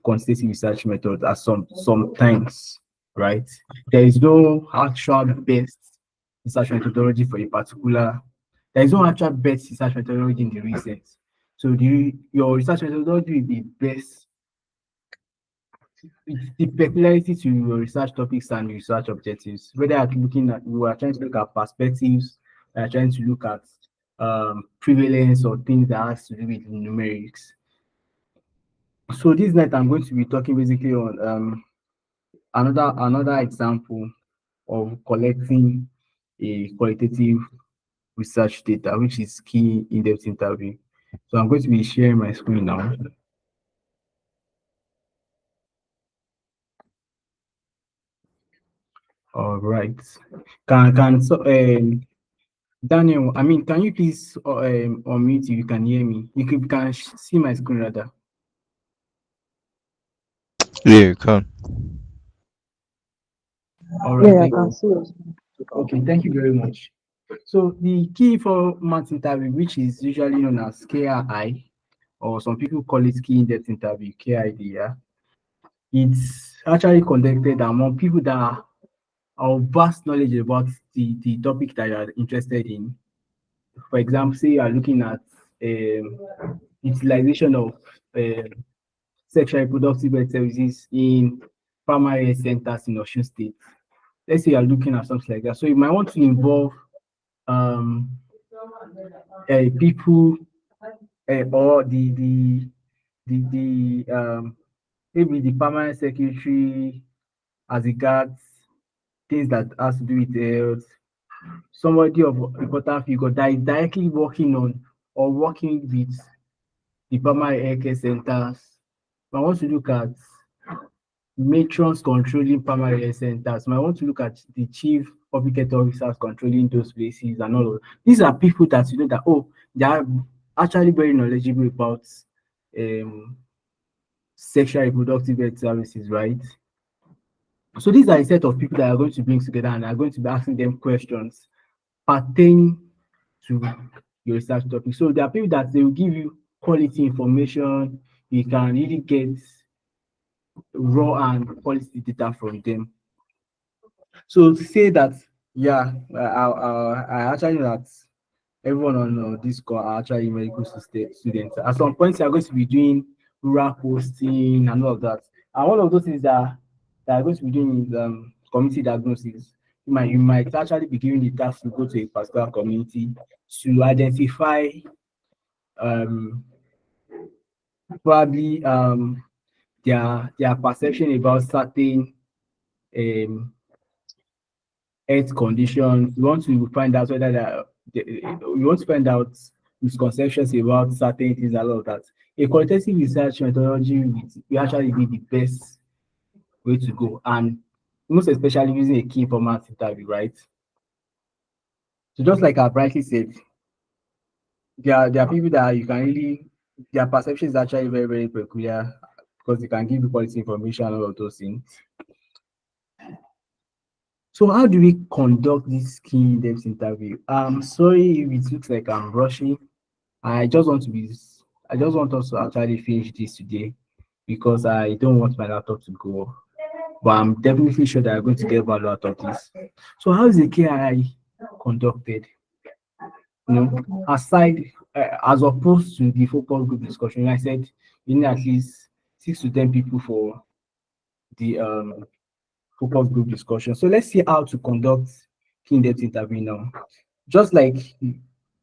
quantitative research method as sometimes, right? There is no actual best research methodology for a particular. There is no actual best research methodology in the recent. So your research methodology will be best. It's the peculiarity to your research topics and research objectives. Whether you're looking at, you are trying to look at perspectives, you are trying to look at prevalence or things that has to do with numerics. So this night I'm going to be talking basically on another example of collecting a qualitative research data, which is key in-depth interview. So I'm going to be sharing my screen now. All right. Daniel, I mean, can you please unmute if you can hear me? You can see my screen rather. Yeah, you can. All right, Yeah, I thank can you. see us. Okay, thank you very much. So the key format interview, which is usually known as KRI, or some people call it key in-depth interview, KID, yeah. It's actually conducted among people that are of vast knowledge about the topic that you are interested in. For example, say you are looking at utilization of um sexual reproductive health services in primary health centers in Osun State. Let's say you are looking at something like that. So you might want to involve um, people or the maybe the permanent secretary as regards things that has to do with health, somebody of important figure that is directly working on or working with the primary healthcare centers. I want to look at matrons controlling primary health centers. I want to look at the chief public health officers controlling those places and all of these are people that you know that they are actually very knowledgeable about um sexual reproductive health services, right? So these are a set of people that are going to bring together and are going to be asking them questions pertaining to your research topic. So there are people that they will give you quality information. You can really get raw and quality data from them. So to say that, yeah, I actually know that everyone on this call are actually medical students. At some point, you are going to be doing rural posting and all of that. And one of those things that are going to be doing is community diagnosis. You might actually be given the task to go to a particular community to identify um, probably their perception about certain um, health conditions. We want to find out whether we want to find out misconceptions about certain things and all of that. A qualitative research methodology will actually be the best way to go, and most especially using a key informant interview, right? So just like I brightly said, there are people that you can really their perception is actually very, very peculiar because they can give you quality information and all of those things. So how do we conduct this key in-depth interview? I'm sorry if it looks like I'm rushing. I just want to be I just want us to actually finish this today because I don't want my laptop to go. But I'm definitely sure that I'm going to get value out of this. So how is the KII conducted? You know, aside as opposed to the focus group discussion, I said you need at least 6 to 10 people for the focus group discussion. So let's see how to conduct key in-depth interview now. Just like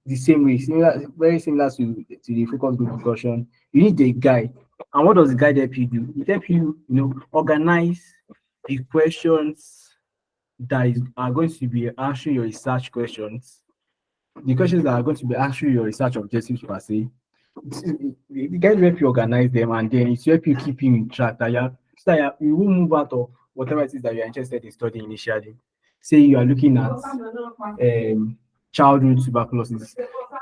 the same way, similar, very similar to the focus group discussion, you need a guide. And what does the guide help you do? It help you, organize the questions are going to be answering your research questions. The questions that are going to be answering your research objectives per se. The guide will help you organize them and then it will help you keep you in track so that you will move out of whatever it is that you're interested in studying initially. Say you are looking at childhood tuberculosis,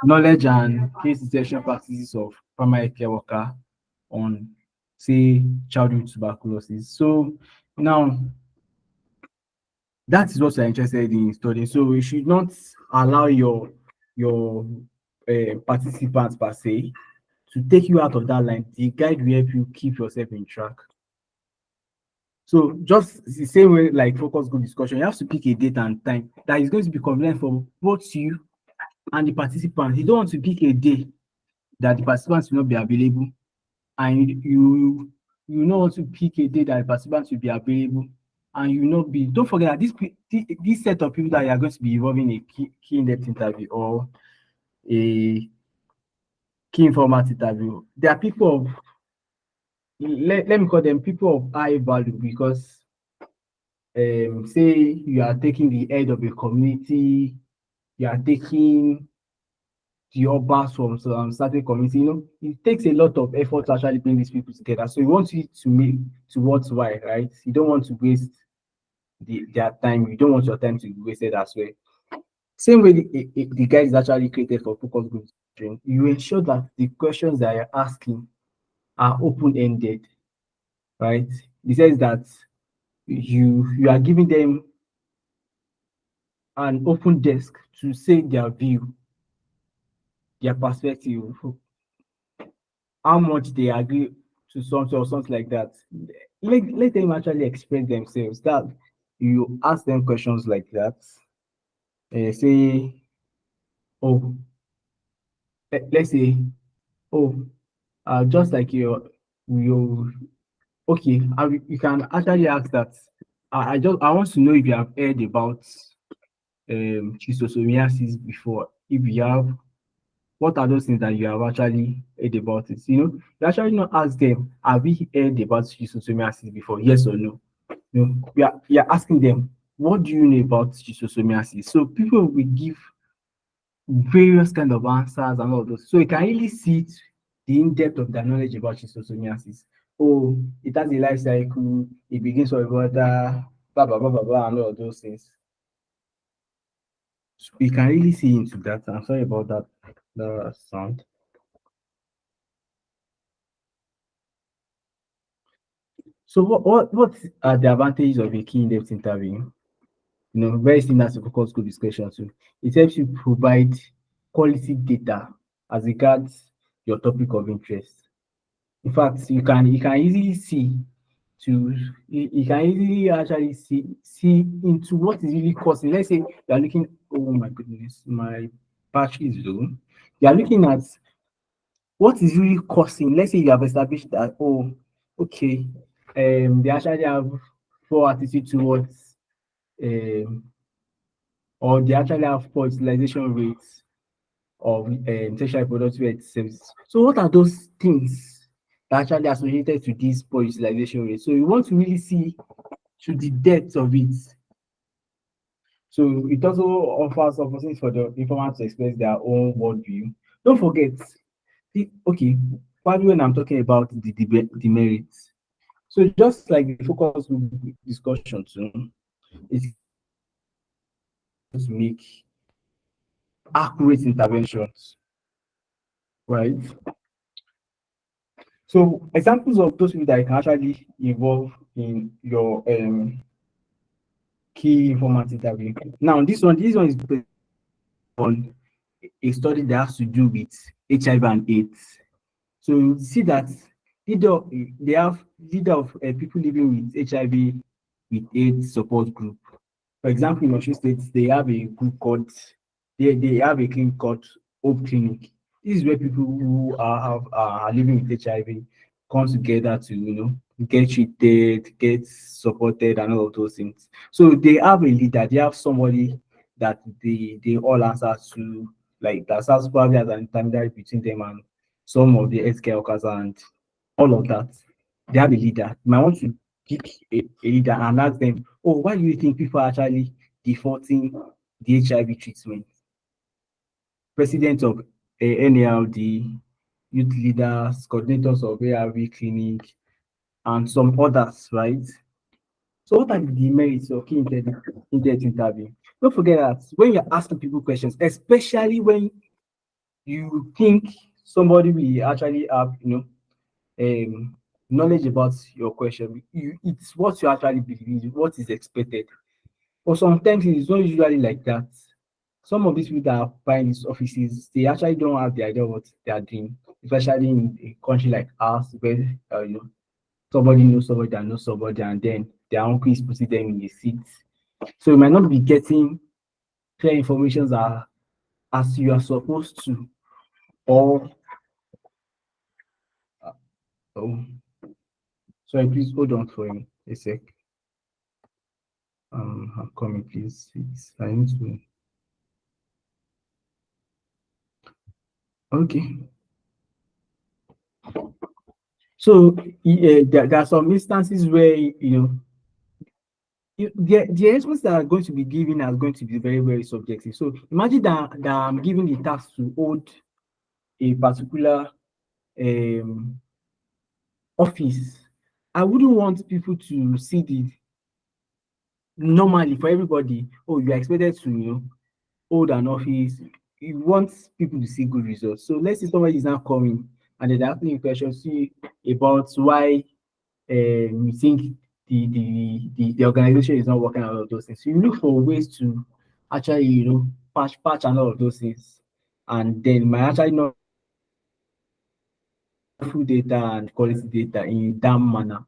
knowledge and case detection practices of primary care worker on, say, childhood tuberculosis. So now that is what you're interested in studying. So you should not allow your participants per se to take you out of that line. The guide will help you keep yourself in track. So just the same way like focus group discussion, you have to pick a date and time that is going to be convenient for both you and the participants. You don't want to pick a day that the participants will not be available, and you not want to pick a day that the participants will be available and you not be. Don't forget that this set of people that you are going to be involving in a key in-depth interview or a key informant interview, they are people of, let me call them people of high value, because say you are taking the head of a community, you are taking the obas from some certain community, it takes a lot of effort to actually bring these people together. So you want it to make to what's why, right? You don't want to waste their time. You don't want your time to be wasted as well. Same way the guide is actually created for focus group discussion, you ensure that the questions that you're asking are open-ended, right? It says that you are giving them an open desk to say their view, their perspective, how much they agree to something or something like that. Let them actually express themselves. That you ask them questions like that. Say, oh, let's say, oh, just like you, okay, you can actually ask that. I want to know if you have heard about schistosomiasis before. If you have, what are those things that you have actually heard about it? You actually not ask them, have you heard about schistosomiasis before? Yes or no? We are asking them, what do you know about schistosomiasis? So people will give various kind of answers and all those. So you can really see the in-depth of their knowledge about schistosomiasis. Oh, it has a life cycle, it begins with water, blah blah blah blah blah, and all of those things. So we can really see into that. I'm sorry about that the sound. So what are the advantages of a key in-depth interview? Very similar to focus group discussion too. It helps you provide quality data as regards your topic of interest. In fact, you can easily see you can easily actually see into what is really causing. Let's say you are looking, oh my goodness, my battery is low. You are looking at what is really causing. Let's say you have established that, oh, okay, they actually have poor attitude towards um or they actually have poor utilization rates of tertiary reproductive health services. So what are those things that actually associated to this poor utilization rate? So you want to really see to the depth of it. So it also offers opportunities for the informant to express their own worldview. Don't forget, okay, probably when I'm talking about the demerits. So just like the focus group discussion too, it's to make accurate interventions, right? So examples of those people that can actually involve in your key informant interview. Now this one is based on a study that has to do with HIV and AIDS. So you see that leader they have leader of people living with HIV with AIDS support group. For example, in Osun State, they have a group called they have a clinic called Hope Clinic. This is where people who are living with HIV come together to get treated, get supported, and all of those things. So they have a leader, they have somebody that they all answer to, like that serves probably as an intermediary between them and some of the healthcare workers and all of that. They have a leader. You might want to pick a leader and ask them, oh, why do you think people are actually defaulting the HIV treatment? President of NALD, youth leaders, coordinators of ARV clinic, and some others, right? So what are the demerits of key in-depth interview? Don't forget that when you're asking people questions, especially when you think somebody will actually have, knowledge about your question, it's what you actually believe, what is expected. But sometimes it's not usually like that. some of these people that are occupying these offices, they actually don't have the idea of what they are doing, especially in a country like ours, where somebody knows somebody that knows somebody, and then their uncle is putting them in a seat. So you might not be getting clear information as you are supposed to, or oh, sorry, please hold on for a sec. I'm coming, please. I need to. Okay. So there are some instances where the response that are going to be given are going to be very, very subjective. So imagine that I'm given the task to hold a particular um, office. I wouldn't want people to see the normally for everybody. Oh, you are expected to hold an office. You want people to see good results. So let's say somebody is now coming and they're asking you questions see about why you think the organization is not working out all of those things. So you look for ways to actually, patch and all of those things. And then might actually not full data and quality data in that manner.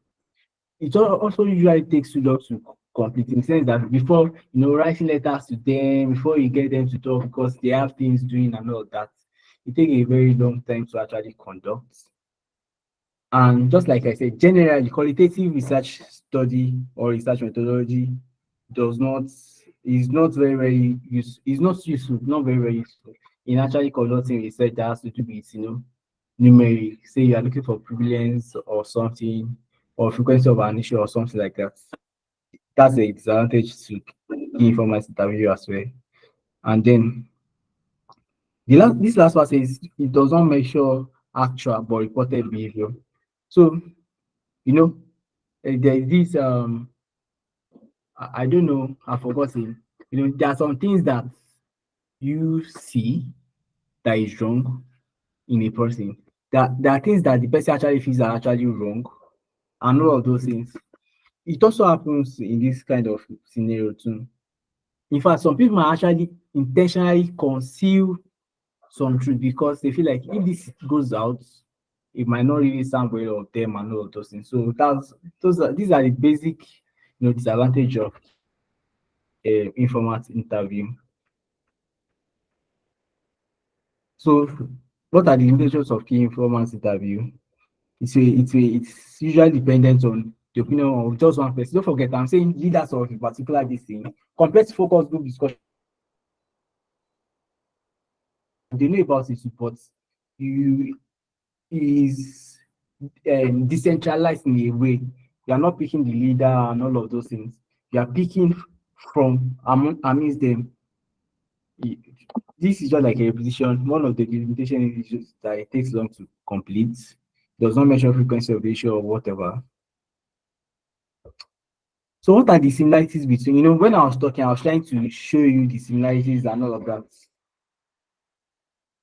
It also usually takes too long to complete in the sense that before writing letters to them, before you get them to talk because they have things doing and all that, it takes a very long time to actually conduct. And just like I said, generally, qualitative research study or research methodology does not is not very, very is not useful, not very, very useful in actually conducting research that has to do with numeric. Say you are looking for prevalence or something, or frequency of an issue or something like that. That's a disadvantage to key information interview as well. And then this last part says it does not measure actual but reported behavior. So you know there is this I don't know, I've forgotten. There are some things that you see that is wrong in a person. That there are things that the person actually feels are actually wrong, and all of those things. It also happens in this kind of scenario too. In fact, some people might actually intentionally conceal some truth because they feel like if this goes out, it might not really sound well of them and all of those things. So these are the basic disadvantage of informal interview. So what are the limitations of key informant interview? It's usually dependent on the opinion of just one person. Don't forget, I'm saying leaders of a particular this thing. Compared to focus group discussion, they know about it, but you is decentralized in a way. You are not picking the leader and all of those things. You are picking from amongst them. This is just like a repetition. One of the limitations is just that it takes long to complete. Does not mention frequency of the issue or whatever. So what are the similarities between, when I was talking, I was trying to show you the similarities and all of that.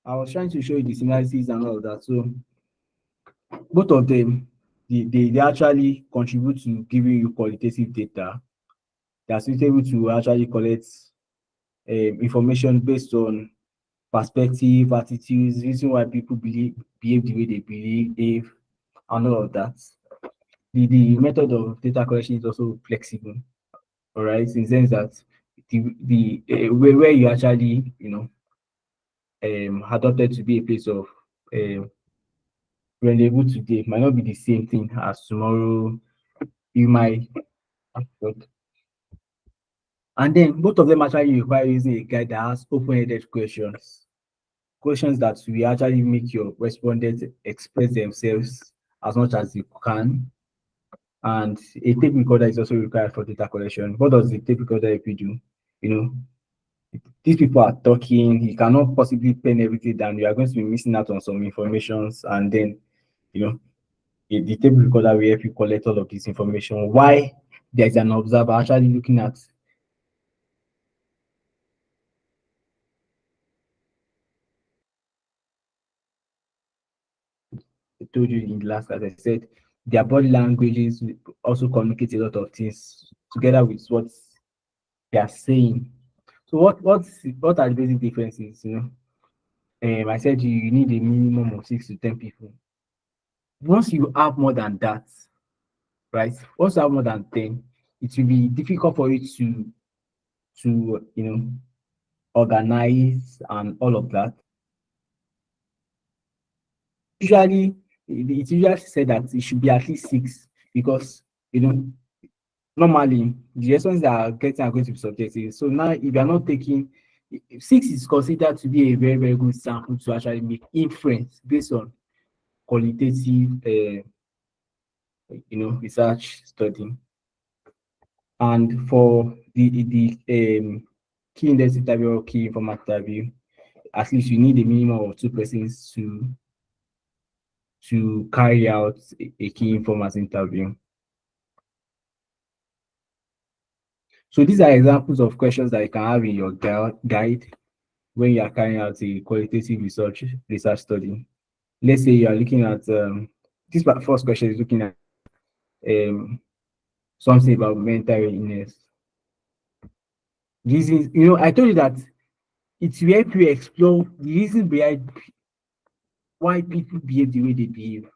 I was trying to show you the similarities and all of that. So both of them, they actually contribute to giving you qualitative data that are suitable to actually collect information based on perspective, attitudes, reason why people behave the way they behave, and all of that. The method of data collection is also flexible, all right, in the sense that the where you actually adopted to be a place of rendezvous today might not be the same thing as tomorrow. You might, and then both of them actually require using a guide that has open-ended questions that will actually make your respondents express themselves as much as you can. And a tape recorder is also required for data collection. What does the tape recorder help you do? You know, these people are talking, you cannot possibly pen everything down. You are going to be missing out on some informations, and then you know the tape recorder will help you collect all of this information. Why there's an observer actually looking at I told you in the last class, I said their body languages also communicate a lot of things together with what they are saying. So what are the basic differences? I said you need a minimum of 6 to 10 people. Once you have more than that, right? Once you have more than 10, it will be difficult for you to organize and all of that. Usually, it's usually said that it should be at least six because you know normally the lessons that are getting are going to be subjective. So now, if you are not taking six, is considered to be a very very good sample to actually make inference based on qualitative, research study. And for the key index interview or key informal interview, at least you need a minimum of two persons to carry out a key informers interview. So these are examples of questions that you can have in your guide when you are carrying out a qualitative research study. Let's say you are looking at this first question is looking at um, something about mental illness. Reasons, I told you that it will help you explore the reason behind why people behave the way they behave.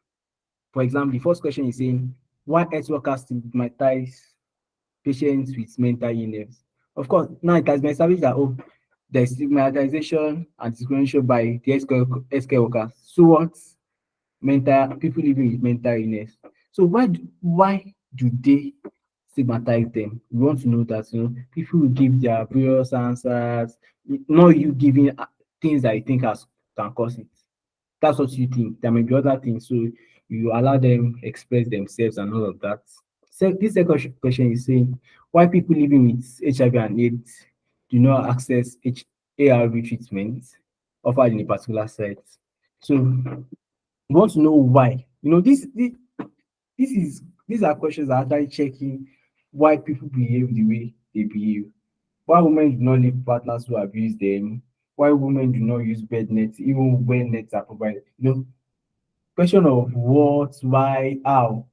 For example, the first question is saying why health workers stigmatize patients with mental illness. Of course, now it has been established that there's stigmatization and discrimination by the healthcare workers towards mental people living with mental illness. So why do they stigmatize them? We want to know that people will give their various answers, not you giving things that you think can cause it. That's what you think. There may be other things. So you allow them express themselves and all of that. So this second question is saying why people living with HIV and AIDS do not access ARV treatment offered in a particular site. So you want to know why. These are questions that are actually checking why people behave the way they behave. Why women do not leave partners who abuse them? Why women do not use bed nets even when nets are provided? Question of what, why, how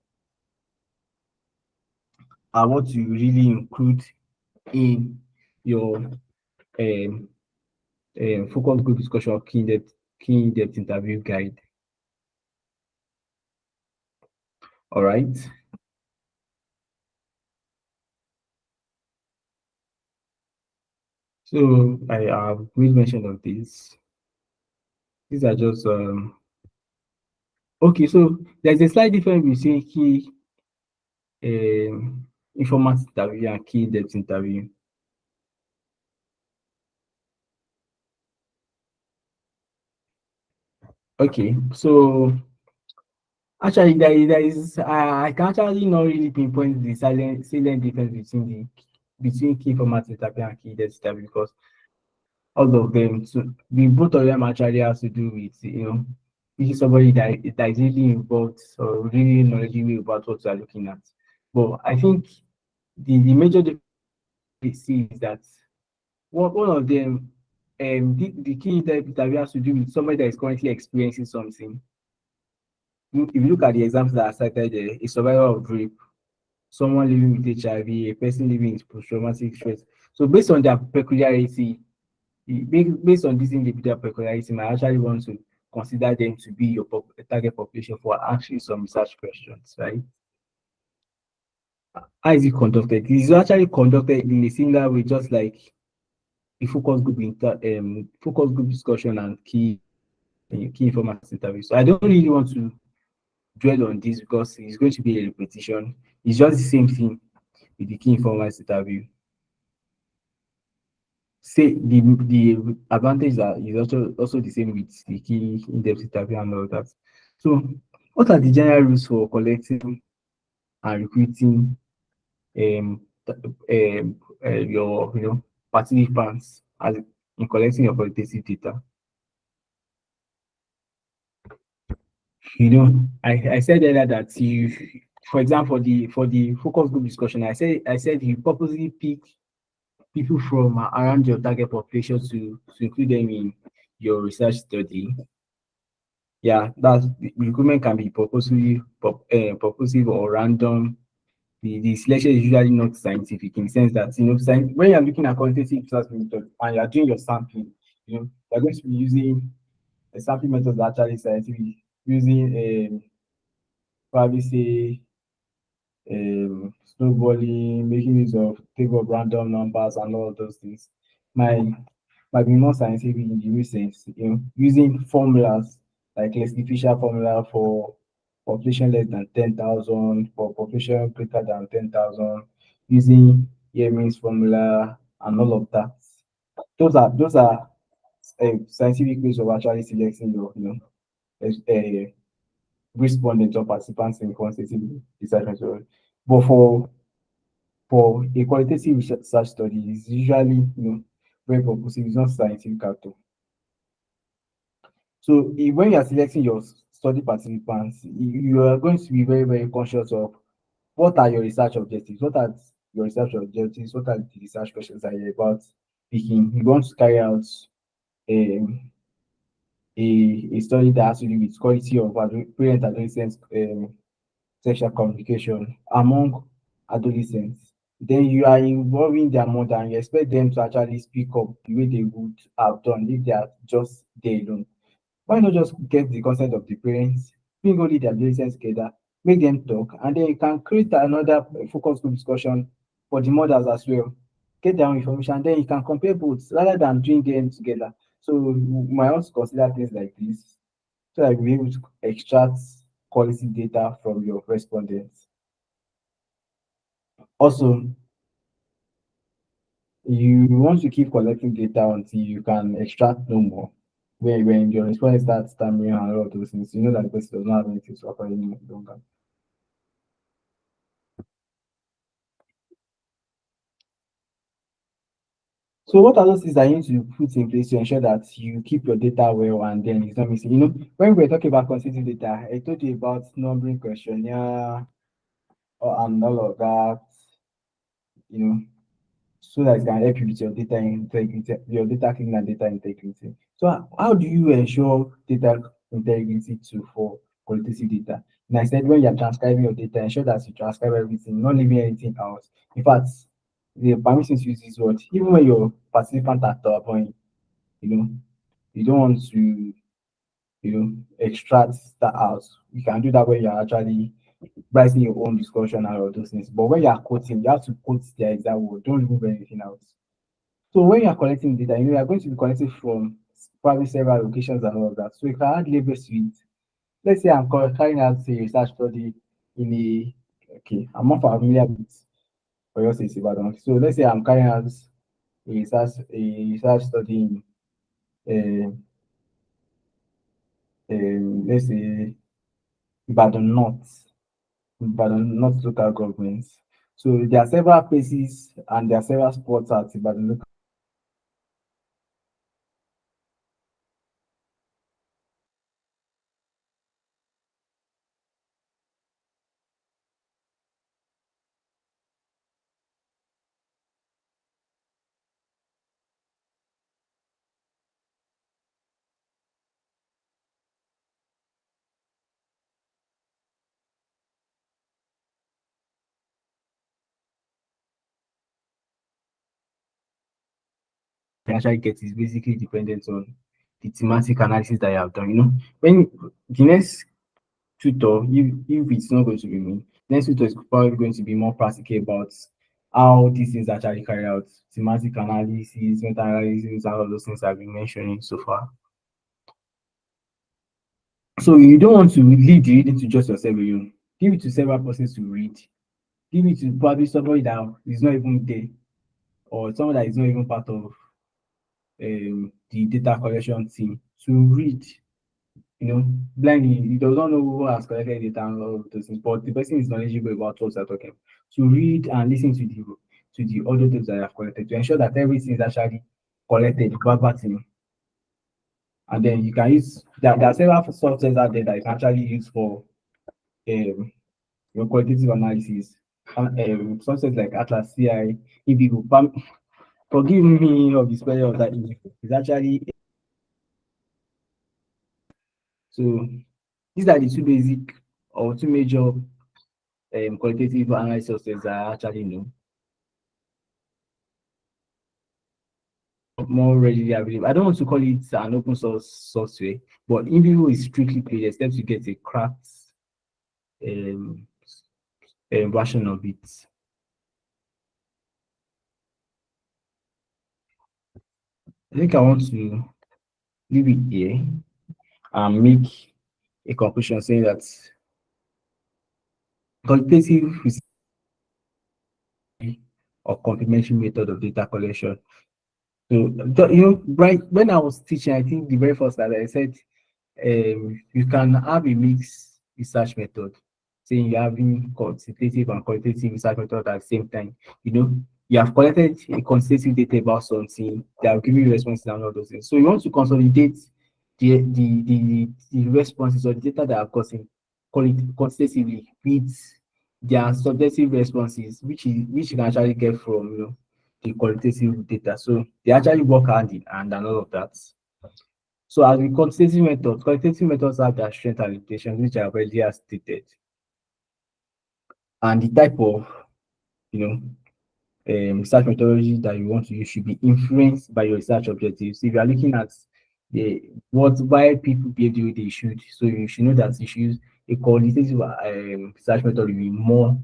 are what you really include in your um, focus group discussion or key in-depth interview guide. All right. So I have made mention of this. These are just okay. So there's a slight difference between key informal interview and key in-depth interview. Okay, so actually there is I can actually not really pinpoint the salient difference between key format interview and key in-depth interview because all of them, so both of them actually has to do with being somebody that is really involved or really knowledgeable about what you are looking at. But I think the major difference we see is that one of them, the key interview has to do with somebody that is currently experiencing something. If you look at the examples that I cited there, a survivor of rape, someone living with HIV, a person living with post-traumatic stress. So based on their peculiarity, based on this individual peculiarity, I actually want to consider them to be your target population for actually some research questions, right? How is it conducted? It is actually conducted in a similar way, just like the focus group discussion and key information interview. So I don't really want to dwell on this because it's going to be a repetition. It's just the same thing with the key information interview. Say the advantage that is also the same with the key in-depth interview and all that. So, what are the general rules for collecting and recruiting your participants as in collecting your qualitative data? I said earlier that you, for example, for the focus group discussion, I said you purposely pick people from around your target population to include them in your research study. Yeah, that's the recruitment can be purposive or random. the selection is usually not scientific in the sense that when you're looking at quantitative research method and you're doing your sampling, you're going to be using a sampling method that actually scientific, using probably say snowballing, making use of table of random numbers and all of those things might might be more scientific in the real sense, using formulas like Leslie Fisher formula for population less than 10,000, for population greater than 10,000, using Yemin's formula and all of that. Those are scientific ways of actually selecting your respondents or participants in quantitative research methodology. But for a qualitative research study, it's usually very purposive. It's not scientific at all. So when you are selecting your study participants, you are going to be very, very conscious of what are your research objectives, what are your research objectives, what are the research questions that you're about picking. You want to carry out um, a study that has to do with quality of parent adolescent sexual communication among adolescents. Then you are involving their mother and you expect them to actually speak up the way they would have done if they are just there alone. Why not just get the consent of the parents, bring only the adolescents together, make them talk, and then you can create another focus group discussion for the mothers as well. Get their own information, then you can compare both rather than doing them together. So you might want to consider things like this so that you'll be able to extract quality data from your respondents. Also, you want to keep collecting data until you can extract no more. When your respondent starts stammering and all of those things, you know that the person does not have anything to offer any longer. So what are those things that you need to put in place to ensure that you keep your data well and then it's not missing? When we were talking about quantitative data, I told you about numbering questionnaire and all of that, you know, so that it can help you with your data integrity, your data cleaning and data integrity. So how do you ensure data integrity too for qualitative data? And I said when you're transcribing your data, ensure that you transcribe everything, not leaving anything out. In fact, the permissions use this word. Even when your participant are talking, you know, you don't want to, extract that out. You can do that when you're actually writing your own discussion and all those things. But when you're quoting, you have to quote their exact word. Don't remove anything out. So when you are collecting data, you are going to be collecting from probably several locations and all of that. So you can add labels to it. Let's say I'm carrying out a research study in a I'm not familiar with Oyo State Ibadan. So let's say I'm carrying out a research study in let's say Ibadan North, Ibadan North local governments. So there are several places and there are several spots at Ibadan local. You actually get is basically dependent on the thematic analysis that you have done. When the next tutor, if it's not going to be me, next tutor is probably going to be more practical about how these things actually carry out, thematic analysis, meta analysis, and all those things I've been mentioning so far. So you don't want to leave the reading to just yourself alone. Give it to several persons to read. Give it to probably somebody that is not even there, or someone that is not even part of the data collection team to read. Blindly, he does not know who has collected data and all of those things, but the person is knowledgeable about what they're talking. To read and listen to the audio tapes that I have collected to ensure that everything is actually collected verbatim. And then you can use there are several softwares out there that you can actually use for um, your qualitative analysis. Softwares like Atlas CI, Indigo. Forgive me of the spelling of that. It's actually so these are the two basic or two major qualitative analysis software are actually more readily available. I don't want to call it an open source software, but Invivo is strictly paid except you get a cracked um, version of it. I think I want to leave it here and make a conclusion saying that qualitative research or complementary method of data collection. So, right when I was teaching, I think the very first that I said you can have a mixed research method, saying you're having quantitative and qualitative research method at the same time. You have collected a quantitative data about something, they have given you responses and all those things. So you want to consolidate the responses or the data that are causing quantitatively with their subjective responses, which you can actually get from the qualitative data. So they actually work hand in hand and all of that. So as with quantitative methods have their strengths and limitations, which are already as stated, and the type of you know research methodology that you want to use should be influenced by your research objectives. If you are looking at why people behave the way they should, so you should know that you should use a qualitative research method will be more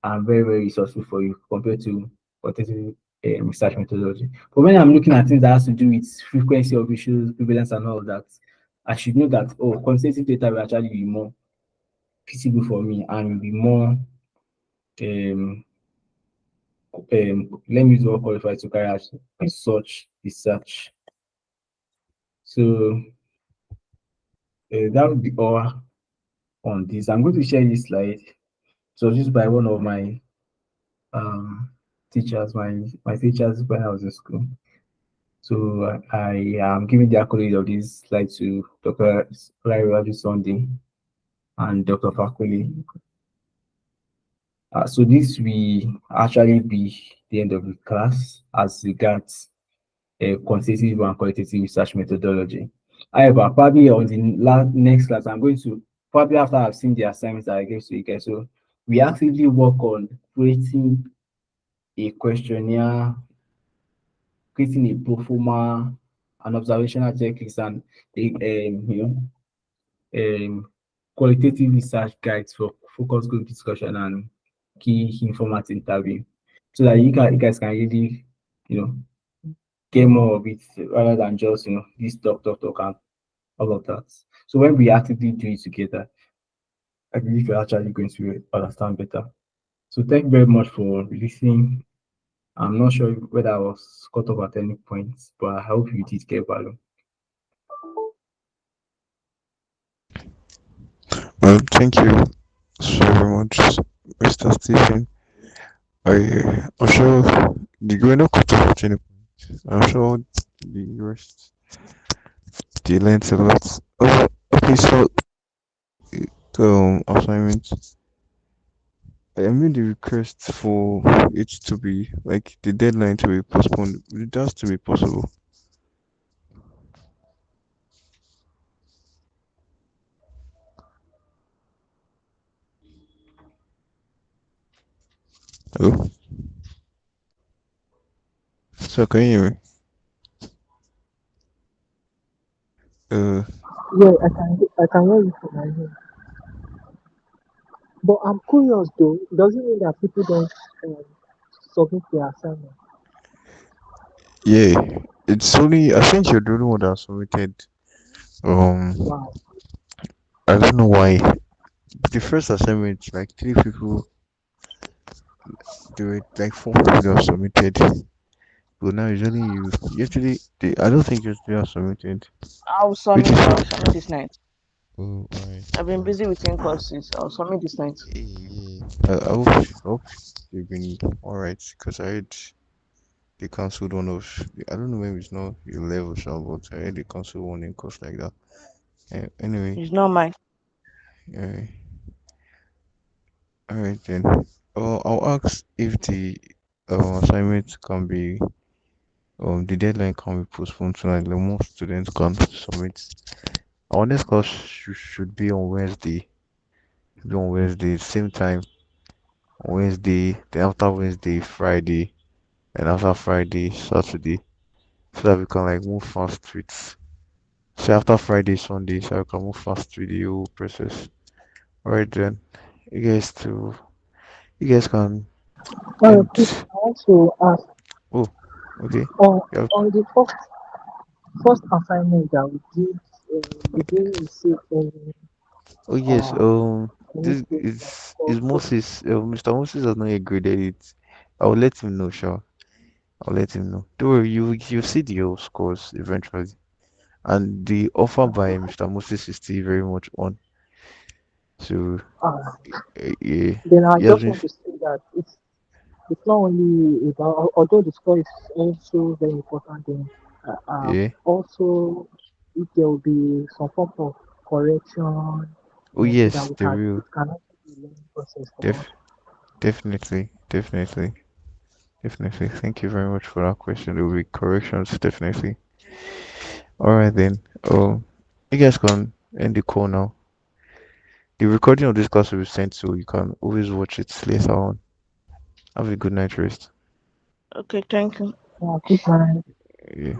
and very, very resourceful for you compared to quantitative research methodology. But when I'm looking at things that has to do with frequency of issues, prevalence, and all of that, I should know that quantitative data will actually be more feasible for me and will be more um, let me use the word qualified to carry out such research. So that would be all on this. I'm going to share this slide. So just by one of my um, teachers, my teachers when I was in school. So I am giving the accolade of this slide to Dr. Larry Sunday and Dr. Fakuli. So this will actually be the end of the class as regards quantitative and qualitative research methodology. However, probably on the next class, I'm going to probably after I've seen the assignments that I gave to you guys. So we actively work on creating a questionnaire, creating a pro forma, an observational checklist, and qualitative research guides for focus group discussion and key informat interview, so that you guys can really, you know, get more of it rather than just this talk and all of that. So when we actively do it together, I believe you're actually going to understand better. So thank you very much for listening. I'm not sure whether I was caught up at any point, but I hope you did get value. Well, thank you so very much, Mr. Stephen. I'm sure you were not cut off at any point. I'm sure the rest they learned a lot. Oh, okay, so assignment. I made the request for it to be like the deadline to be postponed. It has to be possible. Hello? So can you hear me? Uh, Yeah, I can hear you from my here. But I'm curious though, it doesn't mean that people don't um, submit their assignment. yeah. It's only I think you're the only one that submitted. Um, Wow. I don't know why. The first assignment, like three people, do it. Like four people that submitted. But now it's only you. Yesterday, I don't think yesterday I submitted. I'll Which submit. is I'll submit this night. oh, alright, I've been alright. busy with in courses. I'll submit this night. Yeah. I hope you've been alright because I heard they cancelled one of. I don't know, maybe it's not your level, so but I heard they cancelled one in course like that. Anyway, It's not mine. uh, alright then. I'll ask if the assignment can be the deadline can be postponed tonight. Like more students can submit. Our next class should be on Wednesday. Do on Wednesday, same time on Wednesday, then after Wednesday, Friday, and after Friday, Saturday, so that we can like move fast with. So after Friday, Sunday, so we can move fast with the whole process. Alright then, you guys to you guys can Please, end. I want to ask, Oh, okay. on Yeah. the first assignment that we did, we didn't receive Oh yes. uh, any This feedback is also. Moses. Mr. Moses has not yet graded it. I will let him know, sure. I'll let him know. Don't worry, you see the whole scores eventually. And the offer by Mr. Moses is still very much on. So Uh, yeah, then I he has just been want to say that it's not only about, although the score is also very important, then yeah. also if there will be some form of correction, Oh so that yes, we the can, real it can also be a learning process for us. def definitely, definitely. Thank you very much for that question. There will be corrections, definitely. Alright then. You guys can end the call now. The recording of this class will be sent, so you can always watch it later on. Have a good night rest. Okay, thank you. Good night. Yeah.